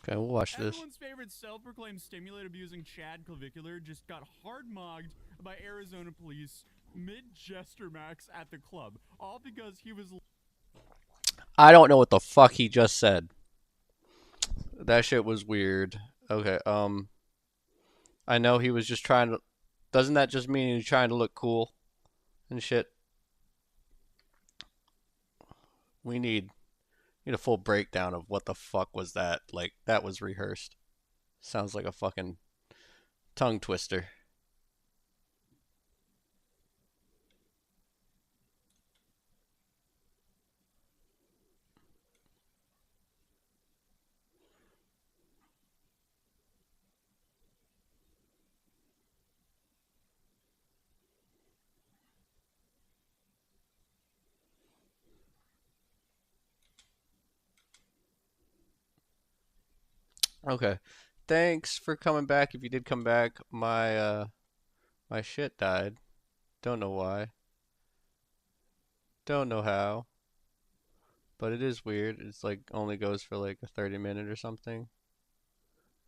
Okay, we'll watch this. Everyone's favorite self-proclaimed stimulant-abusing Chad Clavicular just got hard-mogged by Arizona police mid-Jester Max at the club, all because he was... I don't know what the fuck he just said. That shit was weird. Okay, I know he was just trying to... Doesn't that just mean he's trying to look cool and shit? We need a full breakdown of what the fuck was that. Like, that was rehearsed. Sounds like a fucking tongue twister. Okay. Thanks for coming back. If you did come back, my shit died. Don't know why. Don't know how. But it is weird. It's like only goes for like a 30-minute or something.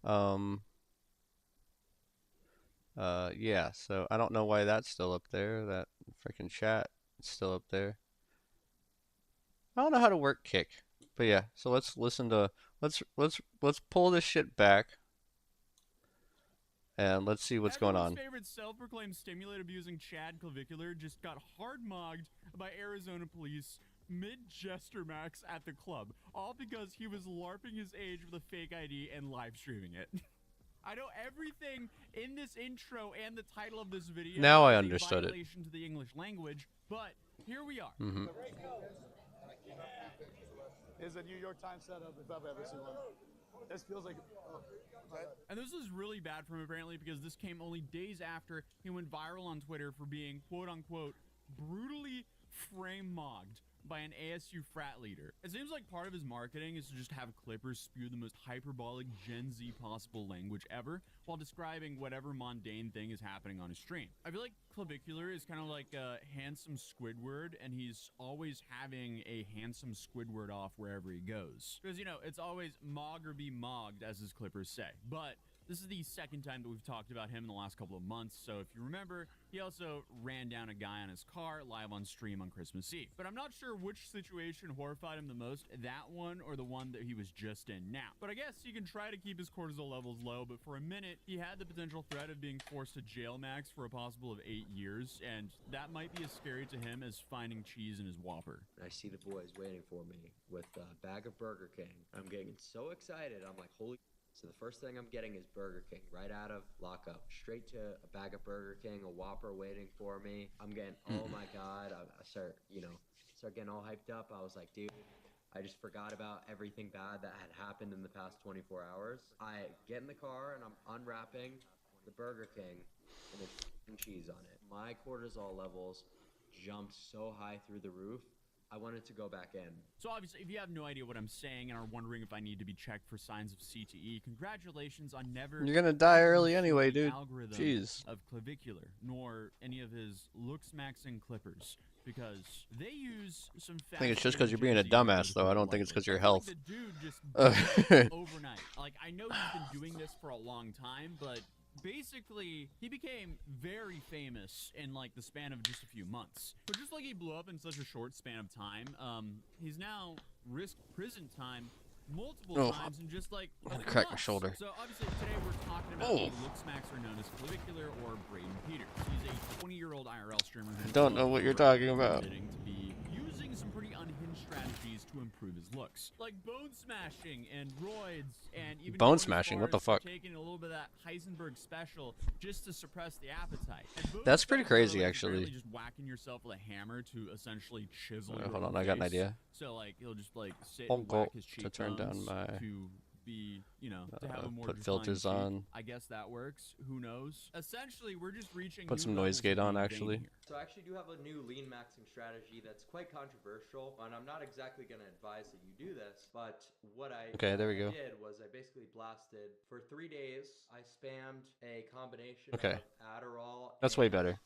Um yeah, so I don't know why that's still up there. That freaking chat is still up there. I don't know how to work kick. But yeah, so let's listen to let's pull this shit back and let's see what's going on. Everyone's favorite self-proclaimed stimulant-abusing Chad Clavicular just got hard-mogged by Arizona police mid-Jester Max at the club, all because he was LARPing his age with a fake ID and live streaming it. I know everything in this intro and the title of this video Now I is understood a it. violation to the English language, but here we are. Mm-hmm. Is a New York Times setup if I've ever seen one. This feels like... And this is really bad for him, apparently, because this came only days after he went viral on Twitter for being, quote-unquote, brutally frame-mogged by an ASU frat leader. It seems like part of his marketing is to just have Clippers spew the most hyperbolic Gen Z possible language ever while describing whatever mundane thing is happening on his stream. I feel like Clavicular is kind of like a handsome Squidward, and he's always having a handsome Squidward off wherever he goes. Because, you know, it's always mog or be mogged, as his Clippers say. But this is the second time that we've talked about him in the last couple of months, so if you remember, he also ran down a guy on his car live on stream on Christmas Eve. But I'm not sure which situation horrified him the most, that one or the one that he was just in now. But I guess he can try to keep his cortisol levels low, but for a minute, he had the potential threat of being forced to jail max for a possible of 8 years, and that might be as scary to him as finding cheese in his Whopper. I see the boys waiting for me with a bag of Burger King. I'm getting so excited, I'm like, holy... So the first thing I'm getting is Burger King right out of lockup. Straight to a bag of Burger King, a Whopper waiting for me. I'm getting, oh my God. I start getting all hyped up. I was like, dude, I just forgot about everything bad that had happened in the past 24 hours. I get in the car and I'm unwrapping the Burger King and there's cheese on it. My cortisol levels jumped so high through the roof. I wanted to go back in. So obviously, if you have no idea what I'm saying and are wondering if I need to be checked for signs of CTE, congratulations on never... You're gonna die early anyway, dude. Jeez. ...of Clavicular, nor any of his looks-maxing Clippers, because they use some... I think it's just because you're being a dumbass, though. I don't think it's because of your health. Like the dude just overnight. Like, I know he's been doing this for a long time, but... basically, he became very famous in, like, the span of just a few months. But just like he blew up in such a short span of time, he's now risked prison time multiple times in just, like, I'm gonna crack my shoulder. So, obviously, today we're talking about the looks-maxer known as Clavicular or Braden Peters. He's a 20-year-old IRL streamer who... don't know what you're talking about. ...to be using some pretty unhinged strategies to improve his looks. Like bone smashing and roids and even... Bone smashing? What the fuck? ...taking a little bit of that Heisenberg special just to suppress the appetite. That's pretty crazy, actually. Just whacking yourself with a hammer to essentially chisel your hold on, I got an idea. So, like, he'll just, like, sit and whack his cheekbones to turn down my... to be, you know, to have a more put filters on. I guess that works. Who knows? Essentially, we're just reaching... Put some noise gate on, actually. So I actually do have a new lean maxing strategy that's quite controversial, and I'm not exactly going to advise that you do this, but what I there we go. did was I basically blasted for 3 days. I spammed a combination of Adderall That's way better.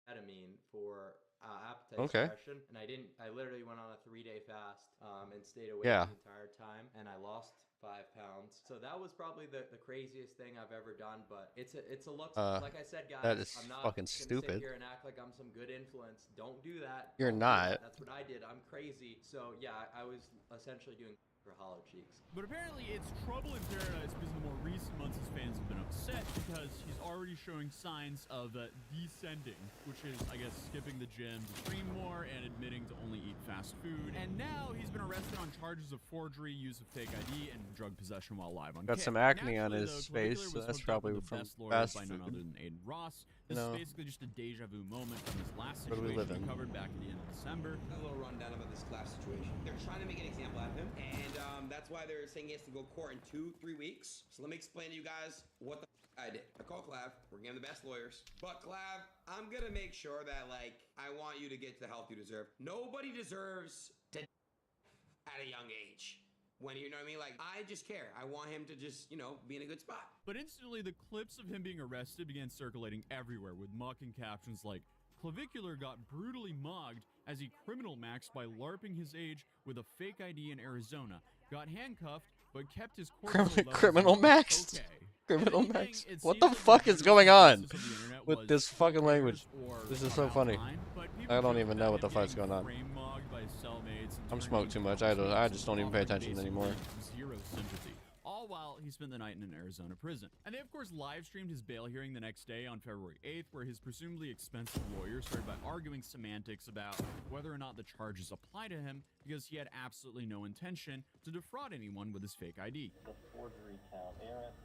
ketamine for appetite suppression, and I literally went on a 3-day fast and stayed awake the entire time, and I lost 5 pounds. So that was probably the craziest thing I've ever done, but it's a look. Like I said, guys, That is I'm not fucking gonna stupid. sit here and act like I'm some good influence. Don't do that. You're Don't do not. that. That's what I did. I'm crazy. So yeah, I was essentially doing for hollow cheeks. But apparently it's trouble in paradise because in the more recent months his fans have been upset because he's already showing signs of descending, which is, I guess, skipping the gym to stream more and admitting to only eat fast food. And now he's been arrested on charges of forgery, use of fake ID, and drug possession while live on Got Kick. some acne on Naturally, his though, face, Clavicular so was that's hooked up probably with the from best lawyers fast by none food. other than Aiden Ross. You This is know. basically just a deja vu moment from his last Where do we situation live we in? covered back at the end of December. A little rundown about this Clav situation. They're trying to make an example out of him, and that's why they're saying he has to go to court in 2-3 weeks. So let me explain to you guys what the I did. I called Clav. We're getting the best lawyers. But Clav, I'm gonna make sure that, like, I want you to get the help you deserve. Nobody deserves to at a young age. When, you know what I mean? Like, I just care. I want him to just, you know, be in a good spot. But instantly, the clips of him being arrested began circulating everywhere with mocking captions like, Clavicular got brutally mugged as he criminal maxed by LARPing his age with a fake ID in Arizona, got handcuffed, but kept his cortisol Criminal levels maxed. okay. Criminal If anything, max. it What seems the like fuck is general going on consensus of the internet with was this fucking language? or This is so about funny. line, but people I don't joke even know about what the him fuck's getting going on. frame mugged by his cellmates and I'm turning smoked too into much. college I students just don't even and pay offering attention anymore. basically zero sympathy. All while he spent the night in an Arizona prison. And they, of course, live-streamed his bail hearing the next day on February 8th, where his presumably expensive lawyer started by arguing semantics about whether or not the charges apply to him because he had absolutely no intention to defraud anyone with his fake ID. The forgery count, ARS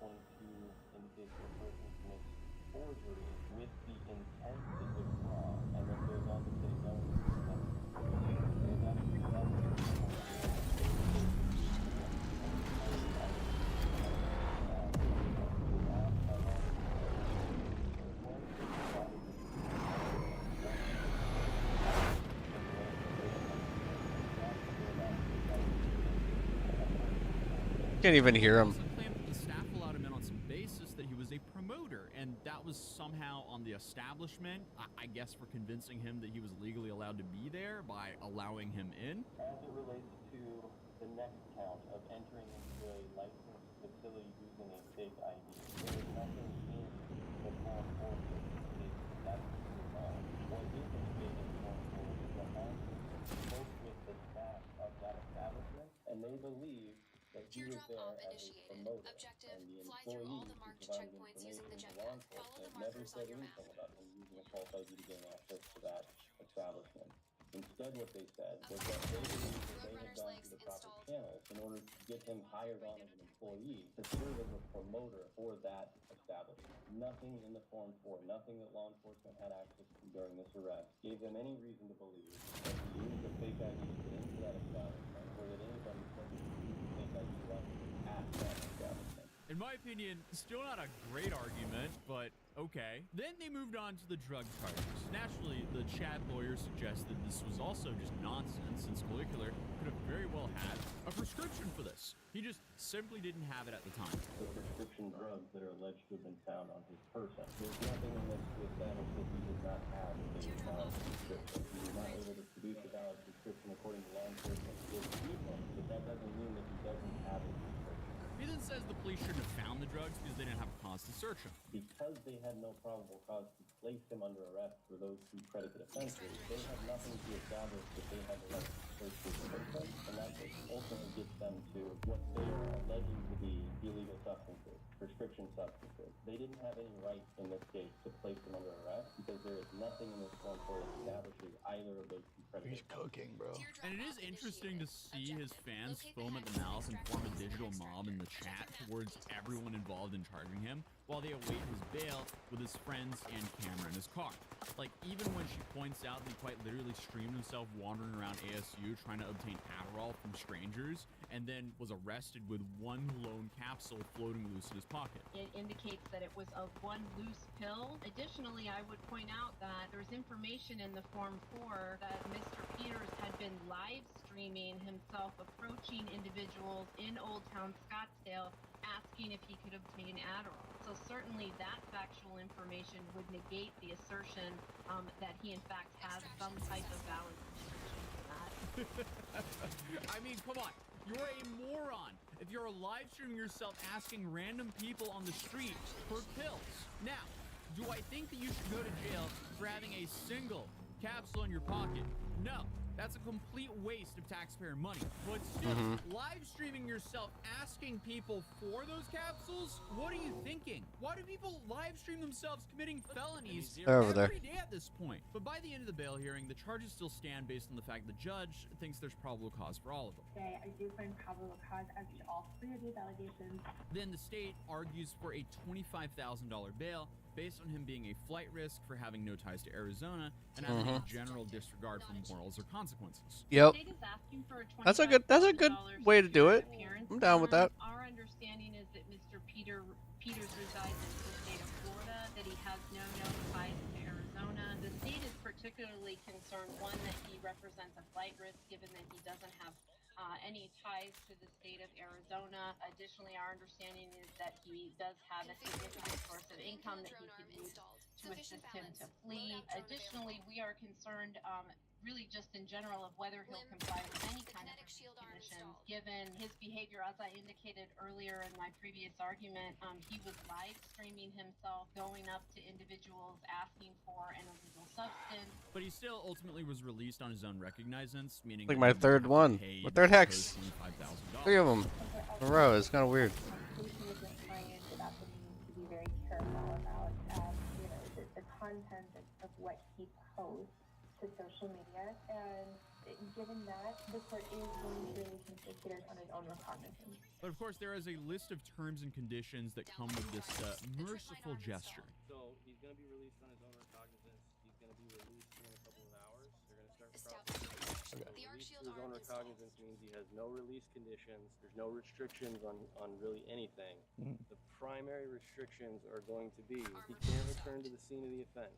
1322 indicates the person commits forgery with the intent to defraud, and then goes on to say no intent. Can't even hear him. Also claimed that the staff allowed him in on some basis that he was a promoter, and that was somehow on the establishment, I guess for convincing him that he was legally allowed to be there by allowing him in. As it relates to the next count of entering into a licensed facility using a fake ID, there is nothing in the form 4 that that's wrong. What is indicated in form 4 is that Monson spoke with the staff of that establishment, and they believe that he was there as a promoter, and the employees who provided information to law enforcement never said anything about him using a false ID to gain access to that establishment. Instead, what they said was that they believed that they had gone through the proper channels in order to get him hired on as an employee to serve as a promoter for that establishment. Nothing in the Form 4, nothing that law enforcement had access to during this arrest gave them any reason to believe that he used a fake ID to get into that establishment, or that anybody said that he used a fake ID at that establishment. In my opinion, still not a great argument, but okay. Then they moved on to the drug charges. Naturally, the Chad lawyer suggested this was also just nonsense, since Clavicular could have very well had a prescription for this. He just simply didn't have it at the time. The prescription drugs that are alleged to have been found on his person. There's nothing in this to establish that he did not have a valid prescription. He was not able to produce a valid prescription according to law enforcement this evening, but that doesn't mean that he doesn't have a prescription. He then says the police shouldn't have found the drugs because they didn't have cause to search him. Because they had no probable cause to place him under arrest for those two predicate offenses, they have nothing to establish that they had the right to search his person, and that ultimately gets them to what they are alleging to be illegal substances, prescription substances. They didn't have any right in this case to place him under arrest because there is nothing in this form that establishes either of those two predicate offenses. Cooking, bro. And it is interesting to see his fans foam at the mouth and form a digital mob in the chat towards everyone involved in charging him while they await his bail with his friends and camera in his car. Like, even when she points out that he quite literally streamed himself wandering around ASU trying to obtain Adderall from strangers and then was arrested with one lone capsule floating loose in his pocket. It indicates that it was a one loose pill. Additionally, I would point out that there's information in the Form 4 that Mr. Peters had been live streaming himself approaching individuals in Old Town Scottsdale asking if he could obtain Adderall. So certainly that factual information would negate the assertion that he in fact has some type of valid prescription for that. I mean, come on. You're a moron if you're live streaming yourself asking random people on the street for pills. Now, do I think that you should go to jail for having a single capsule in your pocket? No. That's a complete waste of taxpayer money. But still, live streaming yourself asking people for those capsules? What are you thinking? Why do people live stream themselves committing felonies every day at this point? But by the end of the bail hearing, the charges still stand based on the fact the judge thinks there's probable cause for all of them. I do find probable cause as to all 3 of these allegations. Then the state argues for a $25,000 bail based on him being a flight risk for having no ties to Arizona and having a general disregard for morals or consequences. Yep. The state is asking for a That's a good way to do it. I'm down with that. Our understanding is that Mr. Peters resides in the state of Florida, that he has no known ties to Arizona. The state is particularly concerned, one, that he represents a flight risk given that he doesn't have any ties to the state of Arizona. Additionally, our understanding is that he does have a significant source of income that he could use to assist him to flee. Additionally, we are concerned really just in general of whether he'll comply with any kind of conditions given his behavior. As I indicated earlier in my previous argument, he was live streaming himself going up to individuals asking for an illegal substance. But he still ultimately was released on his own recognizance, meaning Like my third one. My third hex. 3 of them in a row. It's kind of weird. About the need to be very careful about, the content of what he posts to social media, and given that, the court is going to really consider it on his own recognizance. But of course, there is a list of terms and conditions that come with this merciful gesture. So he's going to be released on his own recognizance. He's going to be released in a couple of hours. They're going to start the process. Release to his own recognizance means he has no release conditions. There's no restrictions on really anything. The primary restrictions are going to be he can't return to the scene of the offense.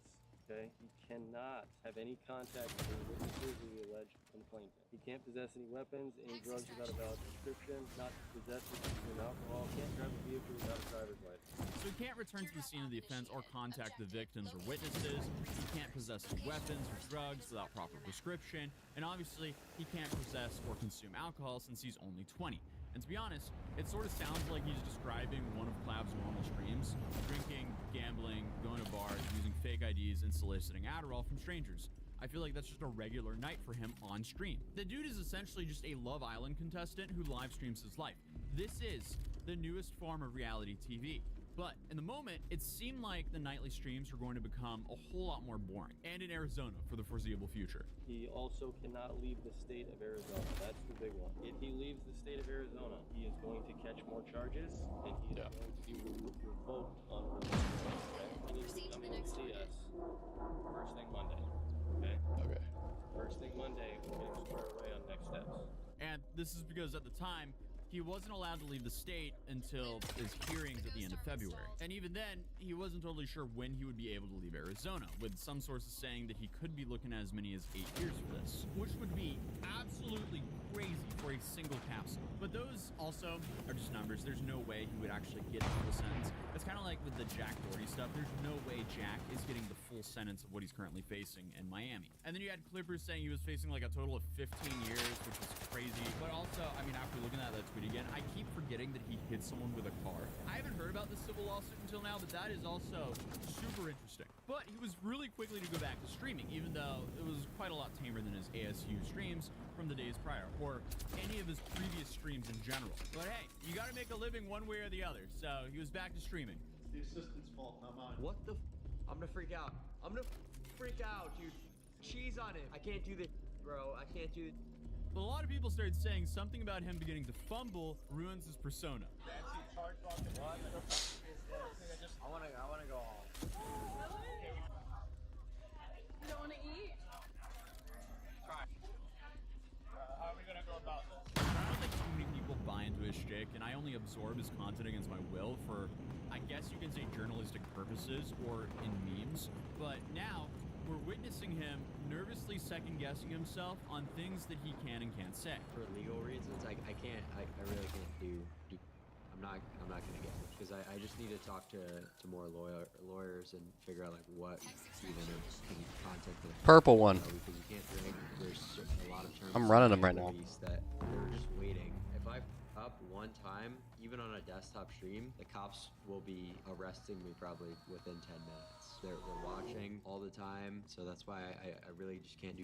Okay? He cannot have any contact with any witnesses or the alleged complainant. He can't possess any weapons, any drugs without a valid prescription, not possess or consume alcohol, can't drive a vehicle without a driver's license. So he can't return to the scene of the offense or contact the victims or witnesses. He can't possess any weapons or drugs without proper prescription. And obviously, he can't possess or consume alcohol since he's only 20. And to be honest, it sort of sounds like he's describing one of Clav's normal streams: drinking, gambling, going to bars, using fake IDs, and soliciting Adderall from strangers. I feel like that's just a regular night for him on stream. The dude is essentially just a Love Island contestant who live streams his life. This is the newest form of reality TV. But in the moment, it seemed like the nightly streams were going to become a whole lot more boring, and in Arizona for the foreseeable future. He also cannot leave the state of Arizona. That's the big one. If he leaves the state of Arizona, he is going to catch more charges, and he is going to be revoked on release. Okay? He needs to come in and see us first thing Monday. Okay? Okay. First thing Monday, we're getting squared away on next steps. And this is because at the time, he wasn't allowed to leave the state until his hearings at the end of February. And even then, he wasn't totally sure when he would be able to leave Arizona, with some sources saying that he could be looking at as many as 8 years for this, which would be absolutely crazy for a single capsule. But those also are just numbers. There's no way he would actually get a full sentence. It's kind of like with the Jack Doherty stuff. There's no way Jack is getting the full sentence of what he's currently facing in Miami. And then you had Clippers saying he was facing like a total of 15 years, which was crazy. But also, I mean, after looking at that tweet again, I keep forgetting that he hit someone with a car. I haven't heard about this civil lawsuit until now, but that is also super interesting. But he was really quickly to go back to streaming, even though it was quite a lot tamer than his ASU streams from the days prior, or any of his previous streams in general. But hey, you gotta make a living one way or the other, so he was back to streaming. The assistant's fault, not mine. What the I'm gonna freak out. I'm gonna freak out, dude. Cheese on it. I can't do this, bro. I can't do it. But a lot of people started saying something about him beginning to fumble ruins his persona. I wanna go home. You don't want to eat? How are we gonna go about this? I don't think too many people buy into his shtick, and I only absorb his content against my will for, I guess you can say, journalistic purposes or in memes. But now, we're witnessing him nervously second-guessing himself on things that he can and can't say. For legal reasons, I really can't do. I'm not gonna get it because I just need to talk to more lawyers and figure out like what even any content that Purple one. because you can't drag. There's a lot of terms. I'm running them right now. That they were just waiting. If one time, even on a desktop stream, the cops will be arresting me probably within 10 minutes. They're watching all the time, so that's why I really just can't do.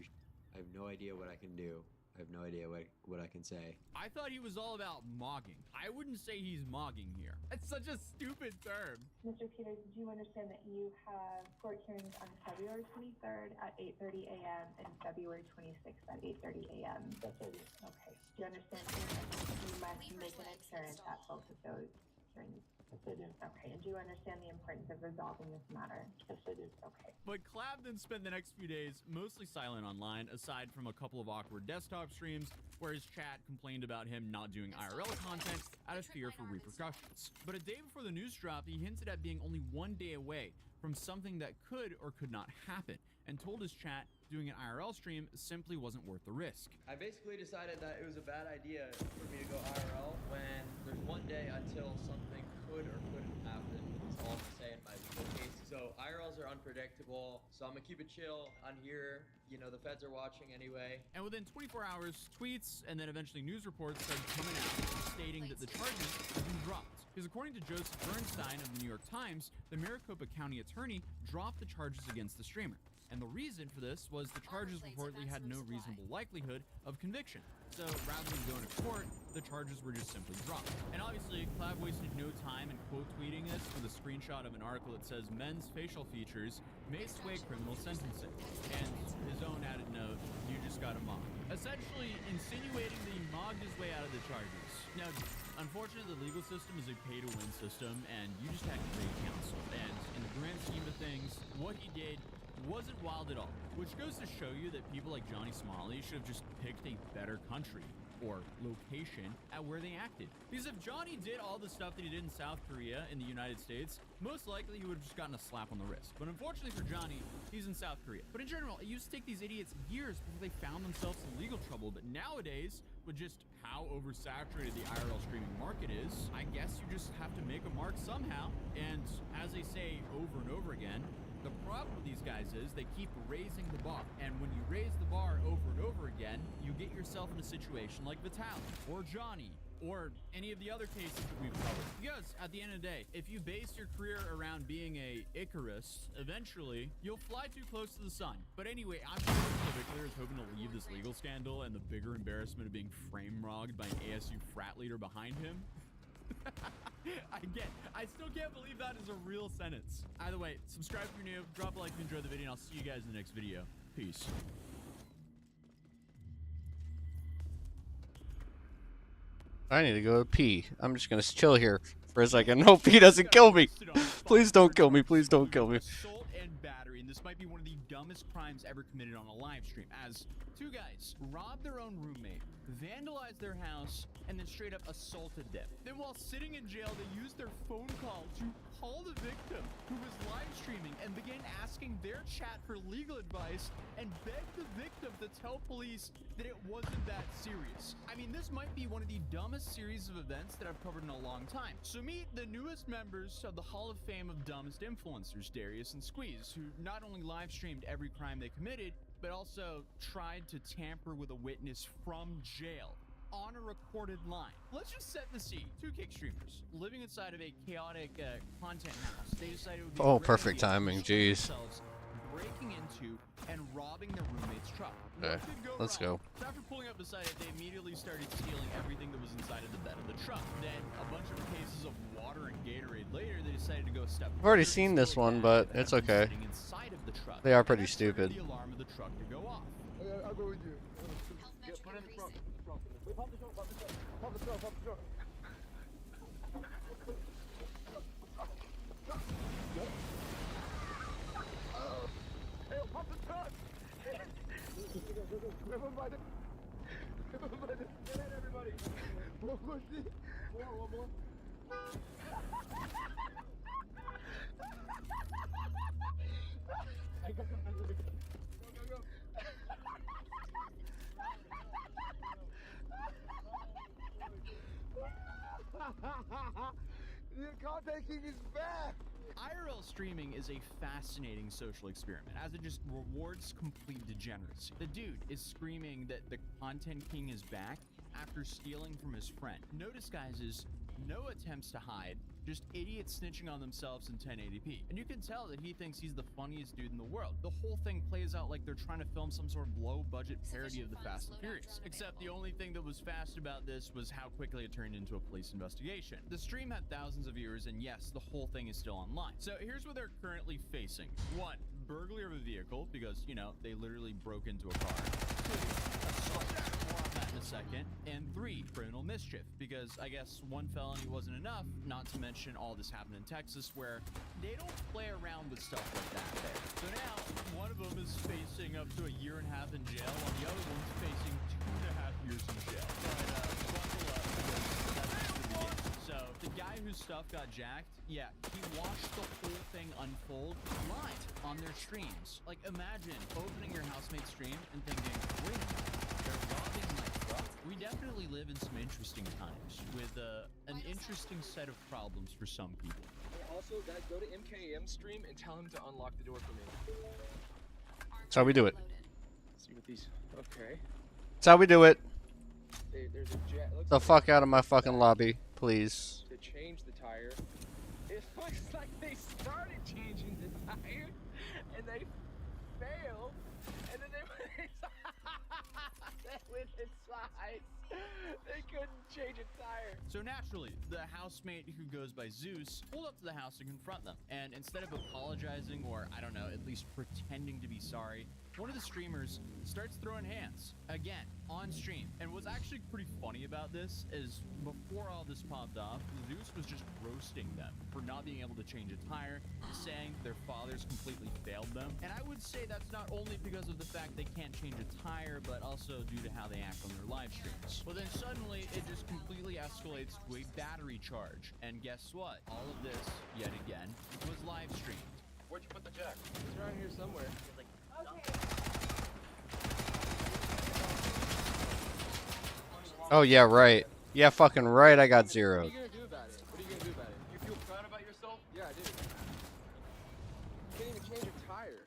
I have no idea what I can do. I have no idea what I can say. I thought he was all about mogging. I wouldn't say he's mogging here. That's such a stupid term. Mr. Peters, do you understand that you have court hearings on February 23rd at 8:30 a.m. and February 26th at 8:30 a.m.? Yes, I do. Okay. Do you understand you must make an appearance at both of those hearings? Yes, I do. Okay. And do you understand the importance of resolving this matter? Yes, I do. Okay. But Clav then spent the next few days mostly silent online, aside from a couple of awkward desktop streams where his chat complained about him not doing IRL content out of fear for repercussions. But a day before the news dropped, he hinted at being only one day away from something that could or could not happen, and told his chat doing an IRL stream simply wasn't worth the risk. I basically decided that it was a bad idea for me to go IRL when there's one day until something could or couldn't happen. Is all to say in my legal case. So IRLs are unpredictable, so I'm gonna keep it chill on here. You know, the feds are watching anyway. And within 24 hours, tweets and then eventually news reports started coming out stating that the charges had been dropped. Because according to Joseph Bernstein of the New York Times, the Maricopa County attorney dropped the charges against the streamer. And the reason for this was the charges reportedly had no reasonable likelihood of conviction. So rather than going to court, the charges were just simply dropped. And obviously, Clav wasted no time in quote tweeting this with a screenshot of an article that says men's facial features may sway criminal sentencing. And his own added note, you just got a mock. Essentially insinuating that he mogged his way out of the charges. Now, unfortunately, the legal system is a pay-to-win system, and you just had great counsel. And in the grand scheme of things, what he did wasn't wild at all, which goes to show you that people like Johnny Smalley should have just picked a better country or location at where they acted. Because if Johnny did all the stuff that he did in South Korea in the United States, most likely he would have just gotten a slap on the wrist. But unfortunately for Johnny, he's in South Korea. But in general, it used to take these idiots years before they found themselves in legal trouble. But nowadays, with just how oversaturated the IRL streaming market is, I guess you just have to make a mark somehow. And as they say over and over again, the problem with these guys is they keep raising the bar. And when you raise the bar over and over again, you get yourself in a situation like Vitaly or Johnny or any of the other cases that we've covered. Because at the end of the day, if you base your career around being a Icarus, eventually you'll fly too close to the sun. But anyway, I'm sure Victor is hoping to leave this legal scandal and the bigger embarrassment of being frame-rogged by an ASU frat leader behind him. I still can't believe that is a real sentence. Either way, subscribe if you're new, drop a like if you enjoyed the video, and I'll see you guys in the next video. Peace. I need to go pee. I'm just gonna chill here for a second. Hope he doesn't kill me. Please don't kill me. Please don't kill me. Assault and battery, and this might be one of the dumbest crimes ever committed on a live stream, as two guys robbed their own roommate, vandalized their house, and then straight up assaulted them. Then while sitting in jail, they used their phone call to call the victim, who was live streaming, and began asking their chat for legal advice and begged the victim to tell police that it wasn't that serious. I mean, this might be one of the dumbest series of events that I've covered in a long time. So meet the newest members of the Hall of Fame of dumbest influencers, Darius and Squeeze, who not only live streamed every crime they committed, but also tried to tamper with a witness from jail on a recorded line. Let's just set the scene. Two kick streamers living inside of a chaotic content house. They decided it would be a great Perfect idea to timing, show jeez. themselves breaking into and robbing their roommate's truck. Okay, What could go let's wrong? go. So after pulling up beside it, they immediately started stealing everything that was inside of the bed of the truck. Then a bunch of cases of water and Gatorade later, they decided to go a step I've already further seen and this steal one, a but bag that it's had been okay. sitting inside of the truck. They are And pretty that triggered stupid. the alarm of the truck to go off. I'll go with you. Yeah, put it in the trunk. Wait, pop the trunk, pop the trunk. Pop the trunk, pop the trunk. Hey, pop the trunk! Everybody! Everybody! Get in, everybody! One more, see? One more. I got the go. The content king is back! IRL streaming is a fascinating social experiment, as it just rewards complete degeneracy. The dude is screaming that the content king is back after stealing from his friend. No disguises, no attempts to hide, just idiots snitching on themselves in 1080p. And you can tell that he thinks he's the funniest dude in the world. The whole thing plays out like they're trying to film some sort of low-budget parody of the Fast and Furious. Except the only thing that was fast about this was how quickly it turned into a police investigation. The stream had thousands of viewers, and yes, the whole thing is still online. So here's what they're currently facing. 1. Burglary of a vehicle, because, you know, they literally broke into a car. 2. Assault. More on that in a second. And 3. Criminal mischief, because I guess one felony wasn't enough, not to mention all this happened in Texas, where they don't play around with stuff like that there. So now, one of them is facing up to a year and a half in jail, while the other one's facing 2.5 years in jail. But buckle up, because that's just the beginning. So the guy whose stuff got jacked, yeah, he watched the whole thing unfold live on their streams. Like, imagine opening your housemate's stream and thinking, wait a minute, they're robbing my truck? We definitely live in some interesting times with an interesting set of problems for some people. Also, guys, go to MKM's stream and tell him to unlock the door for me. That's how we do it. Let's see what these. Okay. That's how we do it. There's a jet. Looks The like fuck out of my fucking lobby, please. to change the tire. It looks like they started changing the tire, and they failed, and then they went inside. They couldn't change a tire. So naturally, the housemate who goes by Zeus pulled up to the house to confront them. And instead of apologizing, or I don't know, at least pretending to be sorry, one of the streamers starts throwing hands again on stream. And what's actually pretty funny about this is before all this popped off, Zeus was just roasting them for not being able to change a tire, saying their fathers completely failed them. And I would say that's not only because of the fact they can't change a tire, but also due to how they act on their live streams. Well, then suddenly it just completely escalates to a battery charge. And guess what? All of this, yet again, was live streamed. Where'd you put the jack? It's around here somewhere. Oh yeah, right. Yeah, fucking right. I got What are zeroed. you gonna do about it? What are you gonna do about it? You feel proud about yourself? Yeah, I do. You can't even change a tire.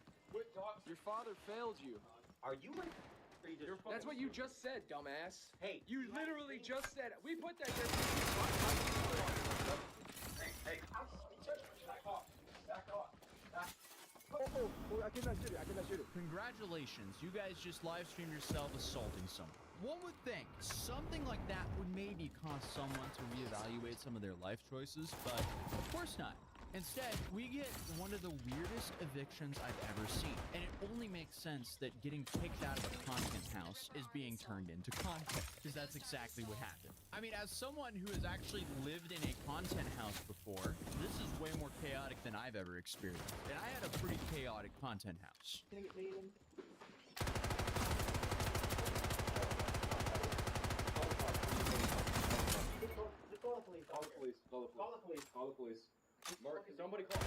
Your father failed you. Are you like? That's what you just said, dumbass. Hey. You literally just said it. We put that there. Hey. Back off. Oh, I cannot shoot it. I cannot shoot it. Congratulations, you guys just live streamed yourself assaulting someone. One would think something like that would maybe cause someone to reevaluate some of their life choices, but of course not. Instead, we get one of the weirdest evictions I've ever seen. And it only makes sense that getting kicked out of a content house is being turned into content, because that's exactly what happened. I mean, as someone who has actually lived in a content house before, this is way more chaotic than I've ever experienced. And I had a pretty chaotic content house. Call the police. Mark, somebody call.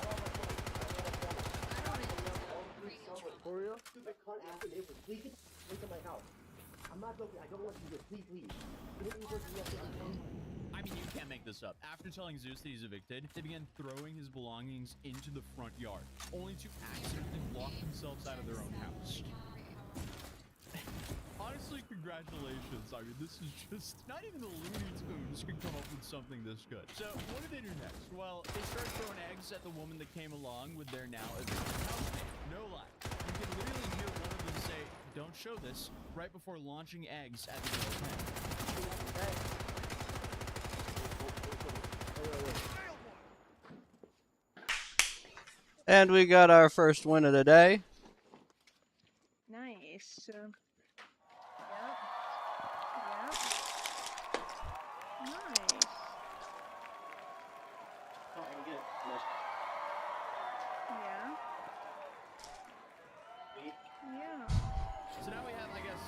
For real? Please get into my house. I'm not joking. I don't want you to. Please leave. I mean, you can't make this up. After telling Zeus that he's evicted, they began throwing his belongings into the front yard, only to accidentally lock themselves out of their own house. Honestly, congratulations. I mean, this is just not even the Looney Tunes can come up with something this good. So, what did they do next? Well, they started throwing eggs at the woman that came along with their now evicted housemate. No lie. You can literally hear one of them say, "Don't show this," right before launching eggs at the girl's head. And we got our first win of the day. Nice. Yep. Nice. Yeah. Yeah. So now we have, I guess,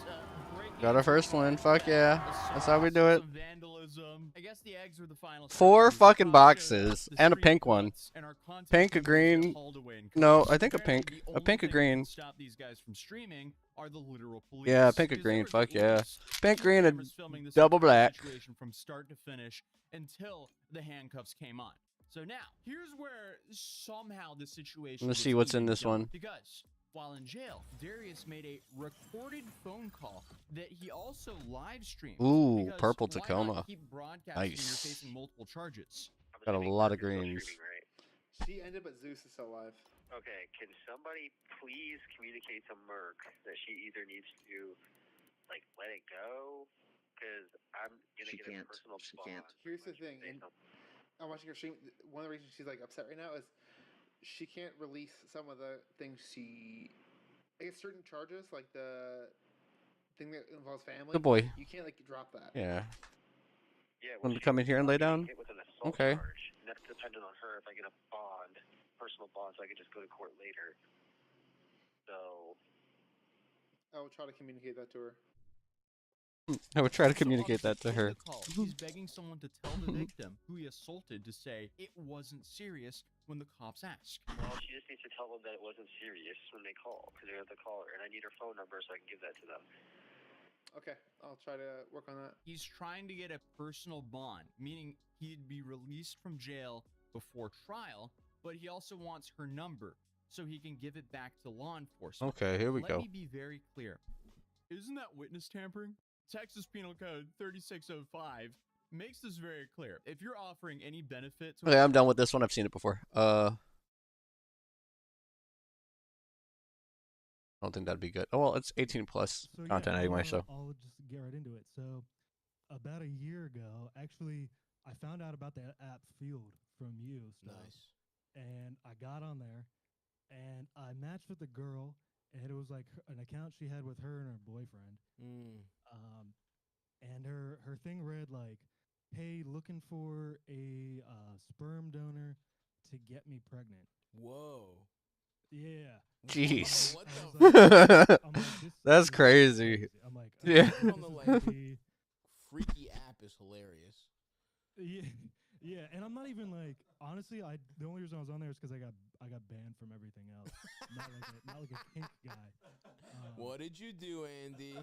breaking. Got our first win. Fuck yeah. That's how we do it. Some vandalism. I guess the eggs were the final. 4 step. fucking The boxes street and a pink one. cuts and our content Pink, a creators green. get hauled away in No, cuffs. I think a Apparently, pink. the A only pink, a thing that green. can stop these guys from streaming are the literal police. Yeah, pink, a Because green. there was Fuck at yeah. least Pink, 2 green, and cameras filming this double entire black. situation from start to finish until the handcuffs came on. So now, here's where somehow the situation. Let's gets see what's in even this dumber, one. Because While in jail, Darius made a recorded phone call that he also live streamed. Ooh, because purple why Tacoma. not keep broadcasting when you're Nice. facing multiple charges? Got a lot of greens. She ended, but Zeus is still alive. Okay, can somebody please communicate to Merc that she either needs to, like, let it go? Because I'm gonna get a personal bond. Here's the thing, and I'm watching her stream. One of the reasons she's like upset right now is she can't release some of the things I guess certain charges, like the thing that involves family. Good boy. You can't like drop that. Yeah. Yeah, Want to come in here and lay down? Hit with an assault Okay. charge, and that's dependent on her if I get a bond, personal bond, so I can just go to court later. So I will try to communicate that to her. I would try to So communicate on that to the her. call, he's begging someone to tell the victim who he assaulted to say it wasn't serious when the cops ask. well, she just needs to tell them that it wasn't serious when they call, because they're the caller, and I need her phone number so I can give that to them. Okay, I'll try to work on that. He's trying to get a personal bond, meaning he'd be released from jail before trial, but he also wants her number so he can give it back to law enforcement. Okay, here we Let go. me be very clear. Isn't that witness tampering? Texas Penal Code 3605 makes this very clear. If you're offering any benefit to Okay, I'm done with this one. I've seen it before. I don't think that'd be good. Oh well, it's 18 plus content anyway, so. I'll just get right into it. So, about a year ago, actually, I found out about that app Field from you. Nice. And I got on there, and I matched with a girl, and it was like an account she had with her and her boyfriend. And her thing read like, "Hey, looking for a sperm donor to get me pregnant." Whoa. Yeah. Jeez. What the I'm like, That's crazy. I'm like, yeah. On the like, freaky app is hilarious. Yeah, yeah, and I'm not even like honestly. The only reason I was on there is because I got banned from everything else. not like a kink guy. What did you do, Andy?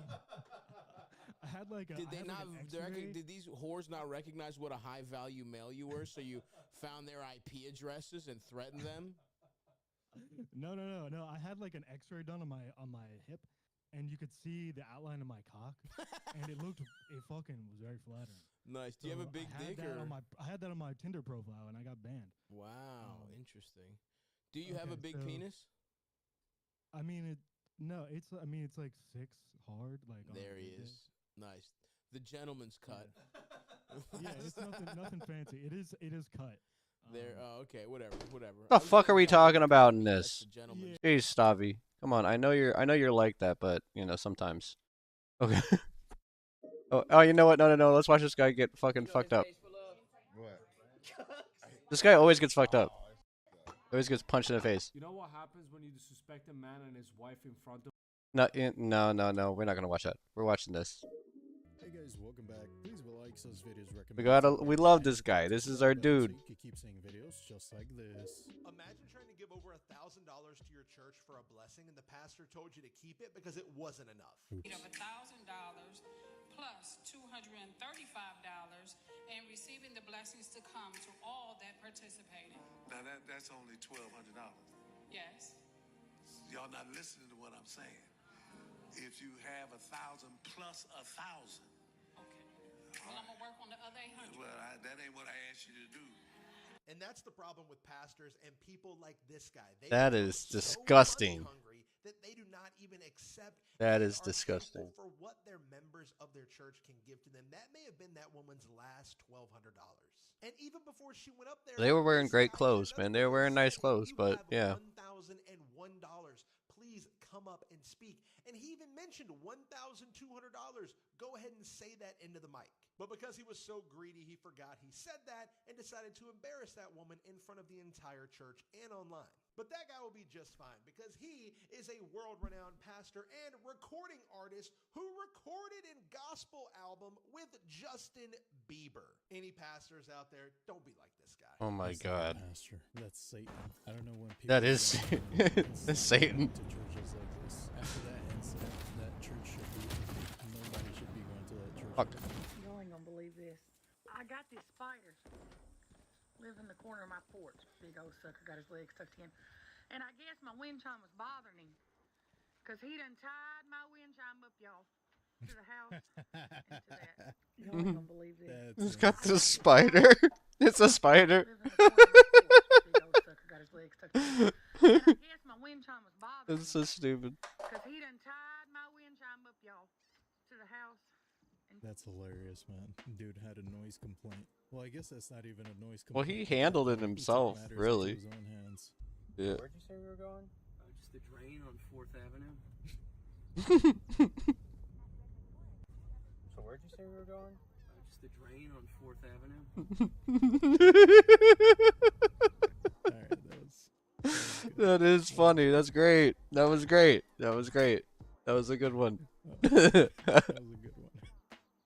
I had like a. Did I they had, not? like, an Did these whores not recognize what a high value male you were? So you found their IP addresses and threatened them? No. I had like an X-ray done on my hip, and you could see the outline of my cock, and it fucking was very flattering. Nice. Do you have a big dick or? I had that on my Tinder profile, and I got banned. Wow, interesting. Do you have a big penis? I mean, it's like 6 hard. Like there he is. Nice. The gentleman's cut. Yeah, it's nothing fancy. It is cut. There. Okay. Whatever. The fuck are we talking about in this? Yeah. Jeez, Stavi. Come on. I know you're like that, but you know sometimes. Okay. Oh, you know what? No. Let's watch this guy get fucking fucked up. What? This guy always gets fucked up. Always gets punched in the face. You know what happens when you disrespect a man and his wife in front of? No. We're not gonna watch that. We're watching this. Hey guys, welcome back. Please like those videos. We love this guy. This is our dude. So you can keep seeing videos just like this. Imagine trying to give over $1,000 to your church for a blessing, and the pastor told you to keep it because it wasn't enough. Of $1,000 plus $235 and receiving the blessings to come to all that participated. Now that's only $1,200. Yes. Y'all not listening to what I'm saying. If you have 1,000 plus 1,000. Okay. Well, I'm gonna work on the other 800. Well, that ain't what I asked you to do. And that's the problem with pastors and people like this guy. That is disgusting. Hungry that they do not even accept. That is disgusting. For what their members of their church can give to them. That may have been that woman's last $1,200. And even before she went up there, They were wearing great clothes, man. They were wearing nice clothes, but yeah. $1,001. Please come up and speak. And he even mentioned $1,200. Go ahead and say that into the mic. But because he was so greedy, he forgot he said that and decided to embarrass that woman in front of the entire church and online. But that guy will be just fine because he is a world-renowned pastor and recording artist who recorded a gospel album with Justin Bieber. Any pastors out there, don't be like this guy. Oh my God. Pastor, that's Satan. I don't know when people. That is that's Satan. To churches like this. After that incident, that church should be. Nobody should be going to that church. Fuck. You ain't gonna believe this. I got this spider live in the corner of my porch. Big old sucker got his legs tucked in. And I guess my wind chime was bothering him. Cause he done tied my wind chime up, y'all, to the house and to that. Y'all Mhm. ain't gonna believe this. It's got this spider. It's a spider. Got his legs tucked in. And I guess my wind chime was bothering It's so stupid. Cause he done tied my wind chime up, y'all, to the house. That's hilarious, man. Dude had a noise complaint. Well, I guess that's not even a noise Well, complaint. he handled it He took himself, matters really. into his own hands. Yeah. Where'd you say we were going? Just the drain on 4th Avenue. So where'd you say we were going? Just the drain on 4th Avenue. That is funny. That's great. That was great. That was great. That was a good one. That was a good one.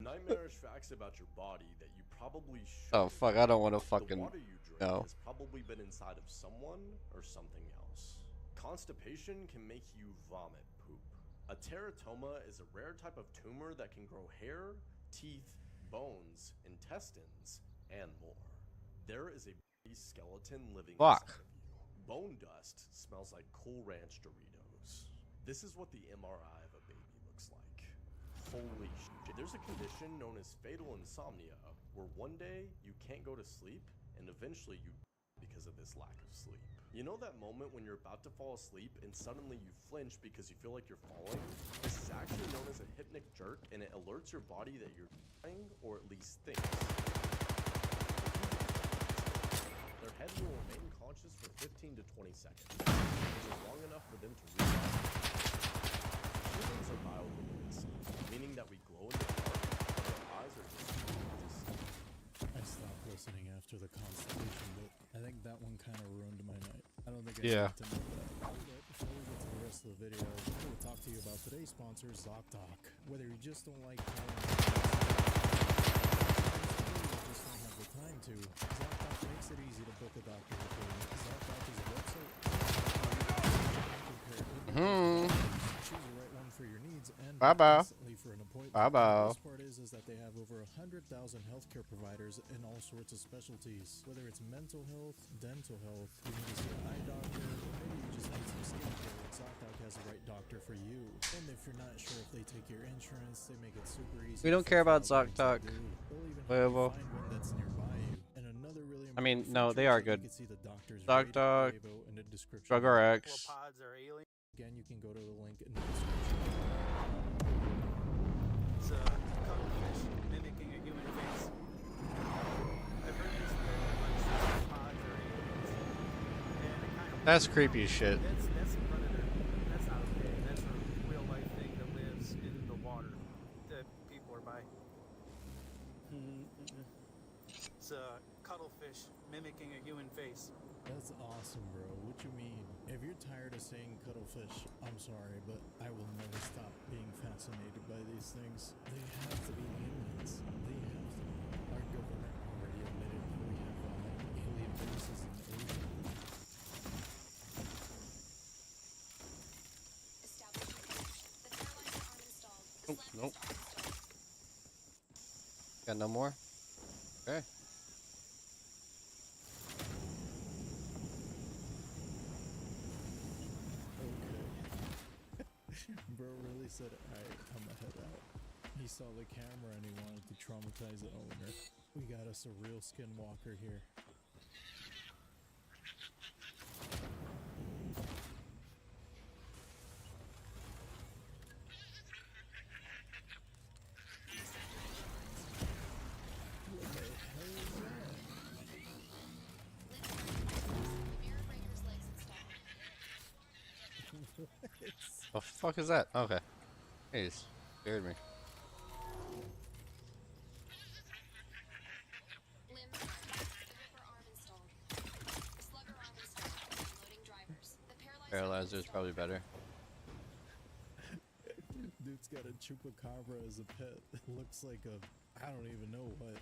Nightmarish facts about your body that you probably should. Oh fuck! I don't want to The fucking. water you drink No. has probably been inside of someone or something else. Constipation can make you vomit poop. A teratoma is a rare type of tumor that can grow hair, teeth, bones, intestines, and more. There is a skeleton living Fuck. inside of you. Bone dust smells like Cool Ranch Doritos. This is what the MRI of a baby looks like. Holy shit. There's a condition known as fatal insomnia, where one day you can't go to sleep, and eventually you because of this lack of sleep. You know that moment when you're about to fall asleep and suddenly you flinch because you feel like you're falling? This is actually known as a hypnic jerk, and it alerts your body that you're dying, or at least thinks. Their head will remain conscious for 15 to 20 seconds, which is long enough for them to realize. Humans are bioluminescent, meaning that we glow in the dark, but our eyes are just to see. I stopped listening after the constipation bit. I think that one kind of ruined my night. I don't think I Yeah. need to know that. But before we get to the rest of the video, I want to talk to you about today's sponsor, ZocDoc. Whether you just don't like calling or just don't have the time to, ZocDoc makes it easy to book a doctor appointment. ZocDoc is a website choose the right one for your needs and Bye-bye. instantly for an appointment. Bye-bye. The best part is that they have over 100,000 healthcare providers in all sorts of specialties. Whether it's mental health, dental health, you need to see an eye doctor, or maybe you just need some skincare, ZocDoc has the right doctor for you. And if you're not sure if they take your insurance, they make it super easy. We don't care about ZocDoc. Whatever. Find one that's nearby you. And another really I mean, important no, feature they is are that you good. can see the doctor's ZocDoc, rating, label, and the description. Drug RX. Again, you can go to the link in the description. It's a cuttlefish mimicking a human face. I've heard this theory pods are aliens. And it kind of That's creepy as shit. That's a predator. That's not okay. That's a real life thing that lives in the water that people are by. It's a cuttlefish mimicking a human face. That's awesome, bro. What you mean? If you're tired of saying cuttlefish, I'm sorry, but I will never stop being fascinated by these things. They have to be aliens. They have to be. Our government already admitted that we have alien bases in the ocean. Oh, nope. Got no more? Okay. Bro really said, alright, I'ma head out. He saw the camera and he wanted to traumatize the owner. We got us a real skinwalker here. The fuck is that? Okay. Hey, it scared me. Paralyzer is probably better. Dude's got a chupacabra as a pet. It looks like a, I don't even know what.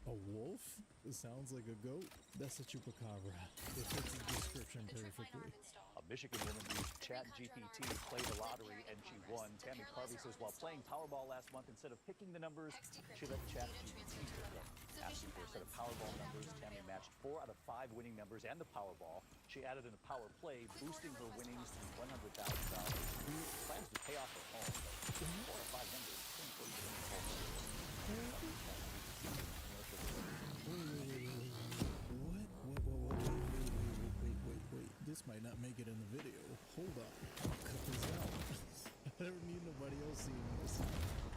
A wolf? It sounds like a goat. That's a chupacabra. It fits the description perfectly. A Michigan woman used ChatGPT to play the lottery and she won. Tammy Carvey says while playing Powerball last month, instead of picking the numbers, she let ChatGPT pick them. Asking for a set of Powerball numbers, Tammy matched 4 out of 5 winning numbers and the Powerball. She added in a power play, boosting her winnings to $100,000. Plans I don't need nobody else seeing this.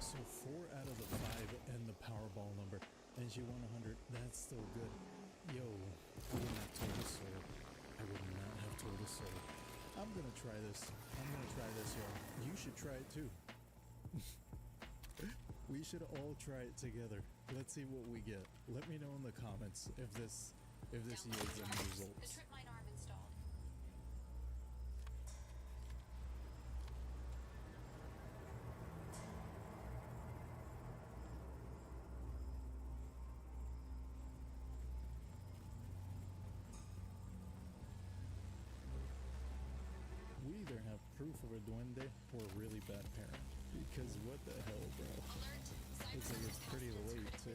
So 4 out of the 5 and the Powerball number. And she won 100. That's still good. Yo, I would not have told a soul. I would not have told a soul. I'm gonna try this. Y'all. You should try it too. We should all try it together. Let's see what we get. Let me know in the comments if this yields any results. We either have proof of a duende or a really bad parent. Because what the hell, bro? Looks like it's pretty late, too.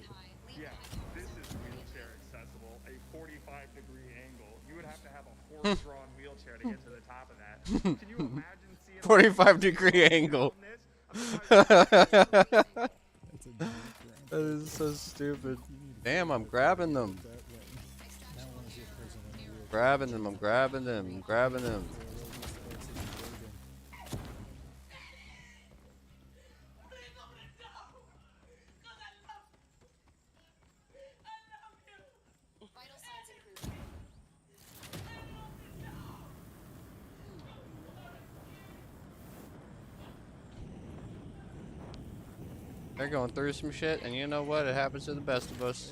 Yeah, this is wheelchair accessible. A 45-degree angle. You would have to have a horse-drawn wheelchair to get to the top of that. Can you imagine seeing 45-degree angle. That is so stupid. Damn, I'm grabbing them. Grabbing them, I'm grabbing them, I'm grabbing them. They're going through some shit, and you know what? It happens to the best of us.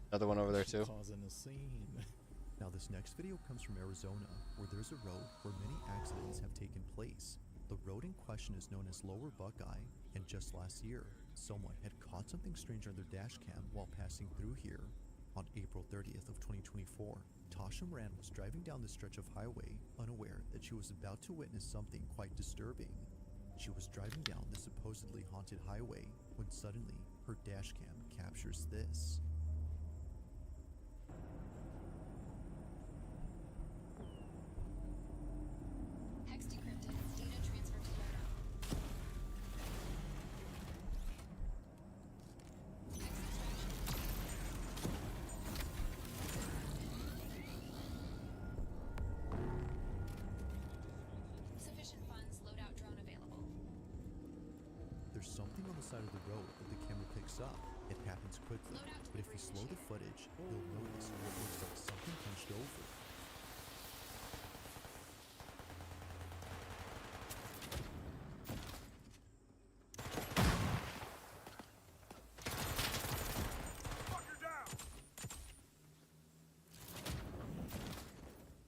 Another one over there too. Now this next video comes from Arizona, where there's a road where many accidents have taken place. The road in question is known as Lower Buckeye, and just last year, someone had caught something strange on their dash cam while passing through here. On April 30th of 2024, Tasha Moran was driving down the stretch of highway, unaware that she was about to witness something quite disturbing. She was driving down the supposedly haunted highway when suddenly her dash cam captures this. There's something on the side of the road that the camera picks up. It happens quickly, but if you slow the footage, you'll notice what looks like something hunched over.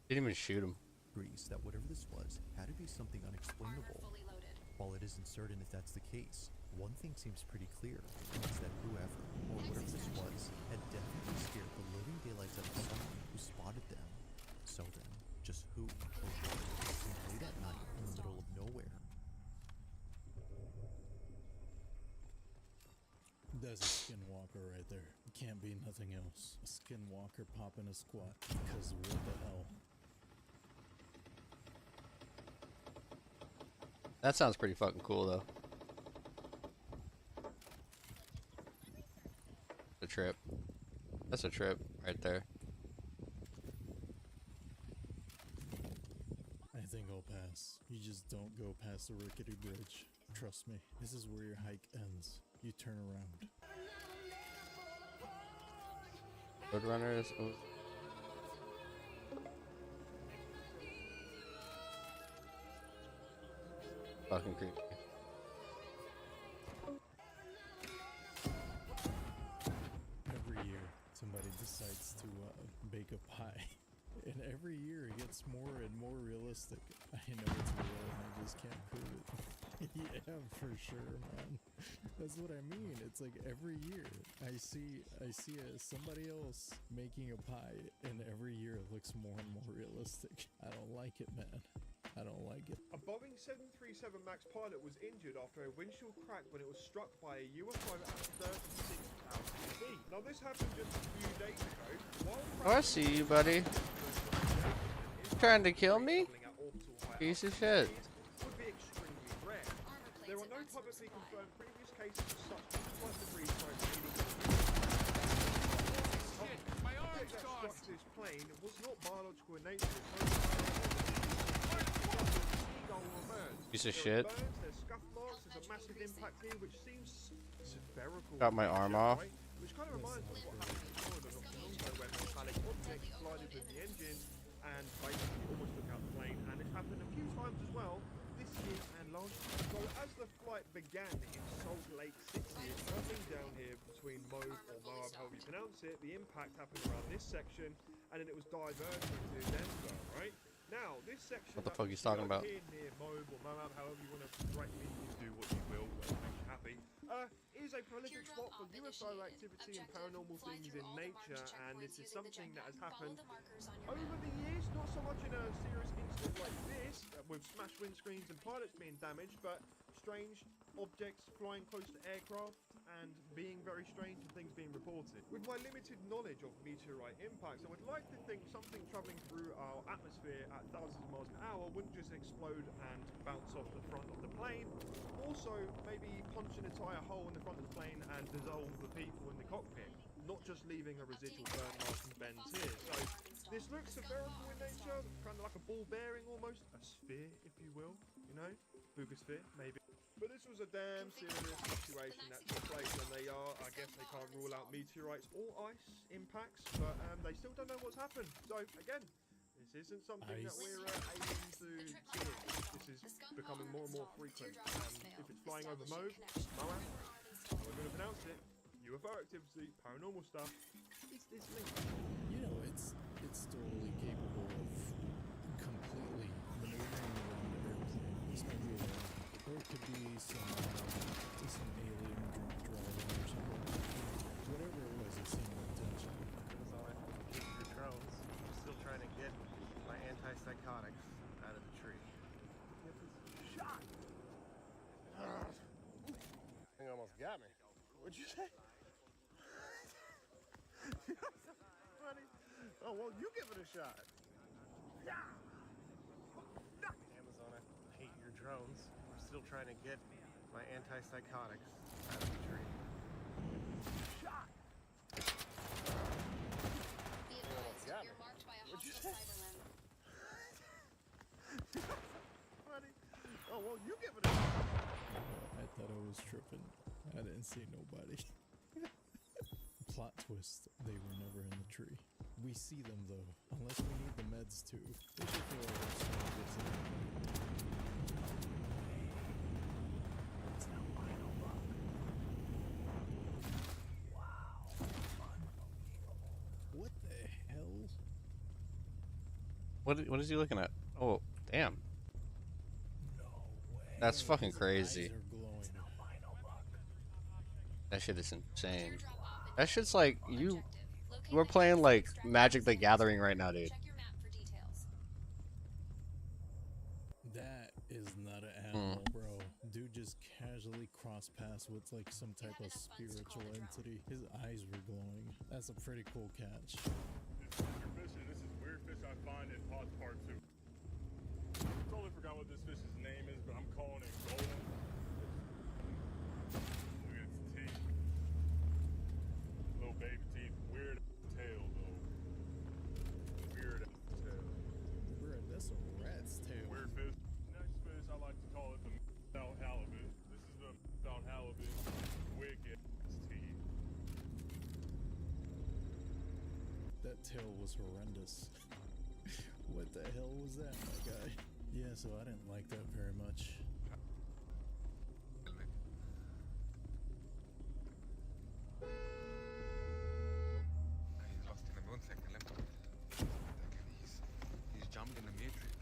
Didn't even shoot him. Agrees that whatever this was had to be something unexplainable. While it isn't certain if that's the case, one thing seems pretty clear, and it's that whoever, or whatever this was, had definitely scared the living daylights out of someone who spotted them. So then, just who or what came late at night in the middle of nowhere? That's a skinwalker right there. Can't be nothing else. A skinwalker popping a squat. Because what the hell? That sounds pretty fucking cool, though. A trip. That's a trip right there. I think I'll pass. You just don't go past the rickety bridge. Trust me, this is where your hike ends. You turn around. Roadrunners. Fucking creepy. Every year, somebody decides to bake a pie. And every year it gets more and more realistic. I know it's real and I just can't prove it. Yeah, for sure, man. That's what I mean. It's like every year I see somebody else making a pie, and every year it looks more and more realistic. I don't like it, man. I don't like it. A Boeing 737 MAX pilot was injured after a windshield cracked when it was struck by a UFO at 36,000 feet. Now this happened just a few days ago. Oh, I see you, buddy. Trying to kill me? Piece of shit. There are no publicly confirmed previous cases of such flight debris transmitting. My That arm's gone. struck this plane was not biological in nature. Piece of shit. Burns, there's scuff marks, there's a massive impact here, which seems spherical. Got my arm off. Right? Which kind of reminds me of what happened in Florida not too long ago when metallic objects collided with the engine and basically almost took out the plane. And it happened a few times as well this year and last year. So as the flight began in Salt Lake City, traveling down here between Moab or Moab, however you pronounce it, the impact happened around this section, and then it was diverted to Denver, right? Now, this section What the fuck he's talking about? here near Moab or Moab, however you want to write me, do what you will, whatever makes you happy, is a prolific spot for UFO activity and paranormal things in nature, and this is something that has happened over the years, not so much in a serious incident like this, with smashed windscreens and pilots being damaged, but strange objects flying close to aircraft and being very strange and things being reported. With my limited knowledge of meteorite impacts, I would like to think something travelling through our atmosphere at thousands of miles an hour wouldn't just explode and bounce off the front of the plane, also maybe punch an entire hole in the front of the plane and dissolve the people in the cockpit, not just leaving a residual burn mark and bends here. So this looks spherical in nature, kind of like a ball bearing almost, a sphere if you will, you know, Bugosphere maybe. But this was a damn serious situation that took place, and they I guess they can't rule out meteorites or ice impacts, but they still don't know what's happened. So again, this isn't something that we're aiming to see. This is becoming more and more frequent, and if it's flying over Moab, how we're going to pronounce it, UFO activity, paranormal stuff, is this linked? You know, it's totally capable of completely maneuvering around everything. This might be or it could be some alien drunk driving or something. Whatever it was, it seemed intentional. Your drones. I'm still trying to get my antipsychotics out of the tree. Shot! Thing almost got me. What'd you say? Funny. Oh, well, you give it a shot. Yeah! Amazon, I hate your drones. I'm still trying to get my antipsychotics out of the tree. Shot! You're marked by a hostile cyber limb. Funny. Oh, well, you give it a shot. I thought I was tripping. I didn't see nobody. Plot twist, they were never in the tree. We see them though, unless we need the meds too. They should feel like it's now final bug. Wow. What the hell? What is he looking at? Oh, damn. That's fucking crazy. That shit is insane. That shit's like we're playing like Magic the Gathering right now, dude. That is not an animal, bro. Dude just casually crossed paths with like some type of spiritual entity. His eyes were glowing. That's a pretty cool catch. This is weird fish I find in PART.2. Totally forgot what this fish's name is, but I'm calling it golden. Look at its teeth. Little baby teeth. Weird tail, though. Weird tail. Bro, that's a rat's tail. Weird fish. Next fish, I like to call it the out halibut. This is the out halibut. Wicked teeth. That tail was horrendous. What the hell was that, my guy? Yeah, so I didn't like that very much. He's lost in a one second left. He's jumped in the matrix.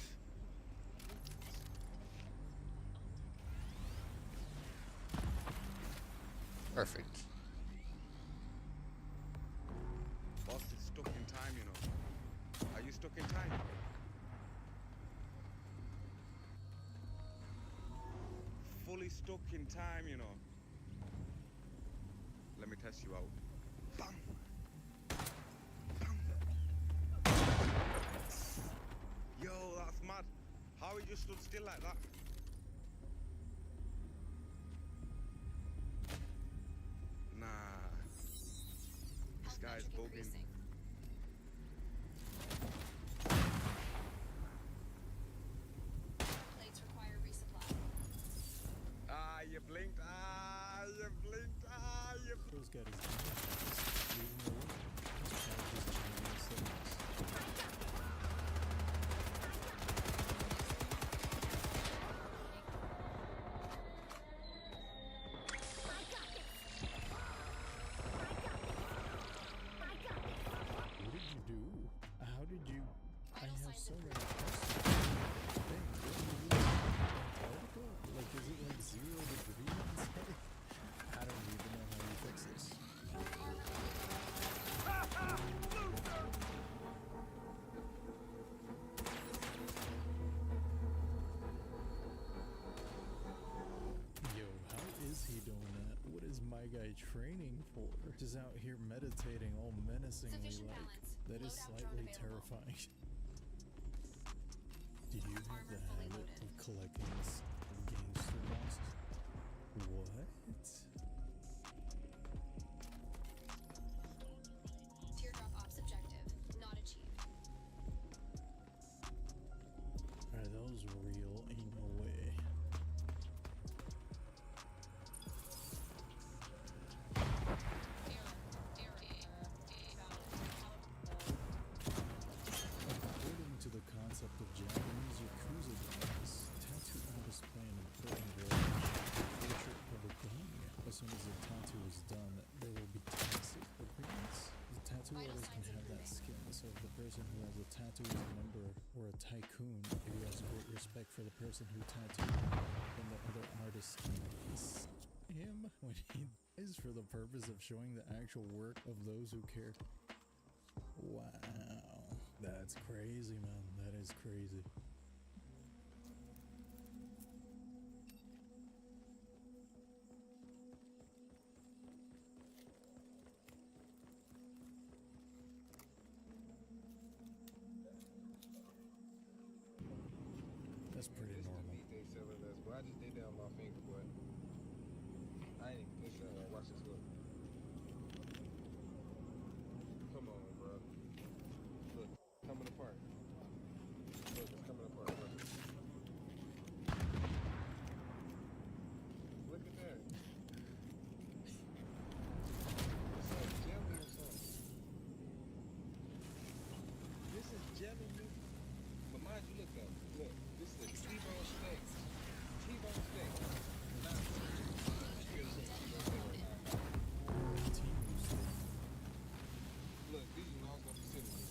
Perfect. Boss is stuck in time, you know. Are you stuck in time? Fully stuck in time, you know. Let me test you out. Bang! Bang! Yo, that's mad. How he just stood still like that? blinked. Ah, you blinked. Ah, you. Those guys leaving the way. Just changing the settings. What did you do? How did you? I have so many questions. Things. What do you do? Antarctica? Like, is it like 0 degrees inside? I don't even know how you fix this. Yo, how is he doing that? What is my guy training for? Just out here meditating all menacingly like. That is slightly terrifying. Do you have the habit of collecting gangster bosses? What? Teardrop ops objective not achieved. Are those real? Ain't no way. According to the concept of Japanese Yakuza games, tattoo artists play an important role in the portrait of a gang. As soon as the tattoo is done, there will be taxes for payments. The tattoo artist can have that skin, so if the person who has a tattoo is a member or a tycoon, if he has great respect for the person who tattooed him, then the other artist can release him when he dies for the purpose of showing the actual work of those who care. Wow. That's crazy, man. That is crazy. That's pretty normal. They selling us, but I just did that on my finger, boy. I ain't even think that. Watch this look. Come on, bro. Look, coming apart. Look, it's coming apart. Bro. Look at that. It's like jelly or something. This is jelly, nigga. But mind you, look though. Look, this is a T-bone steak. T-bone steak. Not look, these are all gonna be sitting here.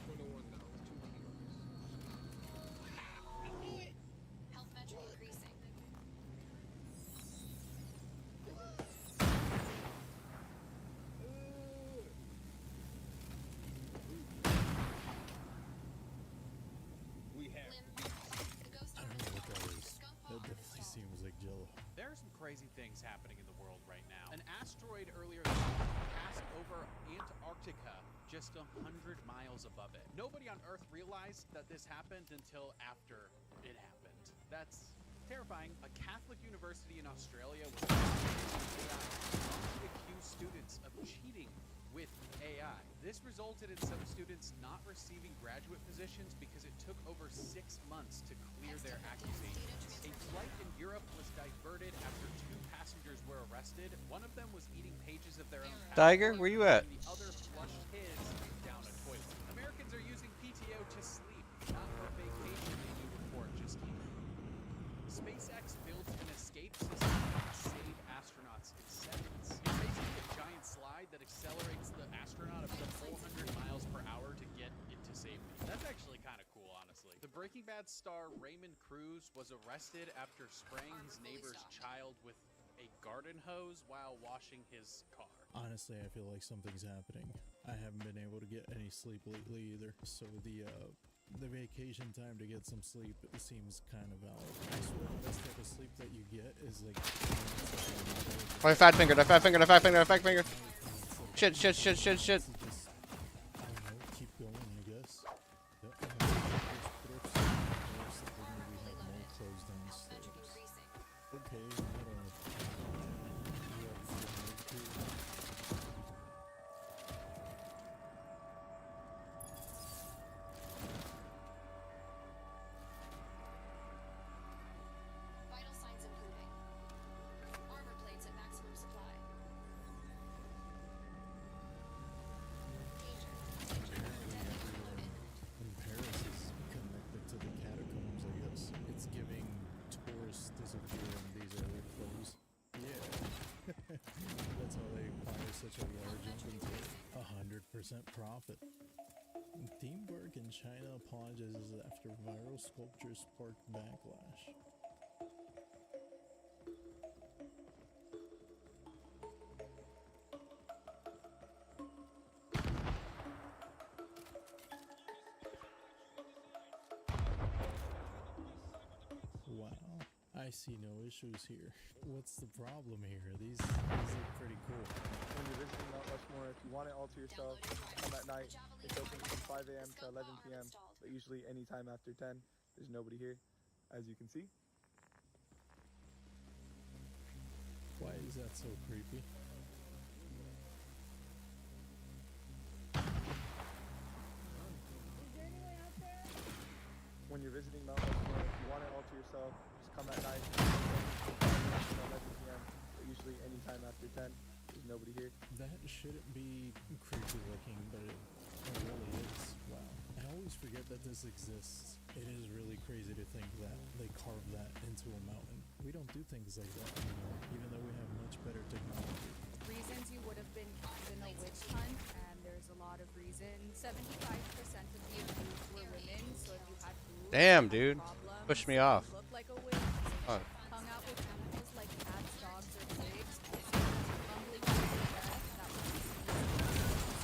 $21, $200. Health metric increasing. We have to be. I don't know what that is. That definitely seems like Jello. There are some crazy things happening in the world right now. An asteroid earlier this month passed over Antarctica, just 100 miles above it. Nobody on Earth realized that this happened until after it happened. That's terrifying. A Catholic university in Australia was to accuse students of cheating with AI. This resulted in some students not receiving graduate positions because it took over 6 months to clear their accusations. A flight in Europe was diverted after 2 passengers were arrested. One of them was eating pages of their own Tiger, passport, where you at? and the other flushed his down a toilet. Americans are using PTO to sleep, not for vacation, a new report just came in. SpaceX built an escape system to save astronauts in seconds. It's basically a giant slide that accelerates the astronaut up to 400 miles per hour to get into safety. That's actually kind of cool, honestly. The Breaking Bad star Raymond Cruz was arrested after spraying his neighbor's child with a garden hose while washing his car. Honestly, I feel like something's happening. I haven't been able to get any sleep lately either, so the vacation time to get some sleep seems kind of valid. I swear the best type of sleep that you get is like. I fat fingered. I fat fingered. I fat fingered. I fat fingered. Shit. Shit. Shit. Shit. Shit. I don't know, keep going, I guess. Okay, Vital signs improving. profit. Theme park in China apologizes after viral sculpture sparked backlash. Wow, I see no issues here. What's the problem here? These look pretty cool. When you're visiting Mount Rushmore, if you want it all to yourself, come at night. It's open from 5 a.m. to 11 p.m., but usually anytime after 10. There's nobody here, as you can see. Why is that so creepy? When you're visiting Mount Rushmore, if you want it all to yourself, just come at night. It's 11 p.m., but usually anytime after 10. There's nobody here. That shouldn't be creepy looking, but it really is. Wow. I always forget that this exists. It is really crazy to think that they carved that into a mountain. We don't do things like that anymore, even though we have much better technology. Reasons you would have been caught in a witch hunt, and there's a lot of reasons. 75% of the accused were women, so if you had boobs, Damn, you dude. had problems, Push me off. you looked like a witch, Fuck. hung out with animals like cats, dogs, or pigs, mumbling to death, that was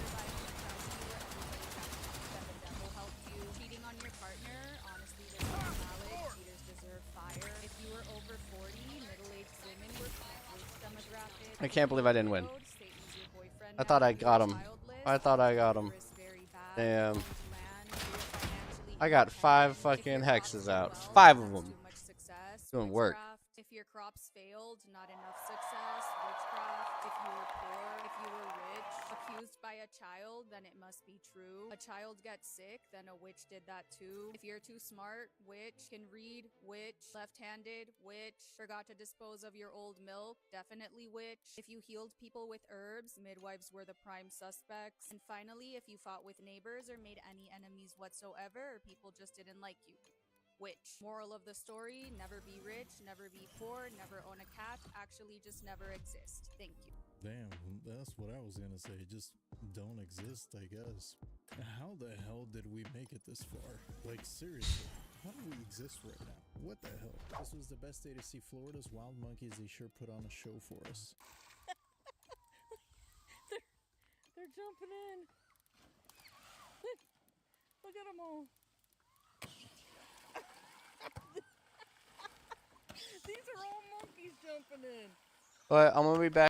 surviving a tragedy where everybody got that the devil helped you, cheating on your partner, honestly, there's no valid, cheaters deserve fire. If you were over 40, middle-aged women were which demographic? I can't believe I didn't win. Satan's your boyfriend, I thought I you got were him. childless, I thought I got him. dangerous, very bad, Damn. owned land, you were financially I got 5 independent, if fucking your crops hexes did out. well, 5 of that's them. too much success, Doing work. witchcraft. If your crops failed, not enough success, witchcraft. If you were poor, if you were rich, accused by a child, then it must be true. A child gets sick, then a witch did that too. If you're too smart, witch. Can read, witch. Left-handed, witch. Forgot to dispose of your old milk, definitely witch. If you healed people with herbs, midwives were the prime suspects. And finally, if you fought with neighbors or made any enemies whatsoever, or people just didn't like you, witch. Moral of the story, never be rich, never be poor, never own a cat, actually just never exist. Thank you. Damn, that's what I was gonna say. Just don't exist, I guess. How the hell did we make it this far? Like, seriously, how do we exist right now? What the hell? This was the best day to see Florida's wild monkeys. They sure put on a show for us. They're jumping in. Look at them all. These are all monkeys jumping in. But I'm gonna be back.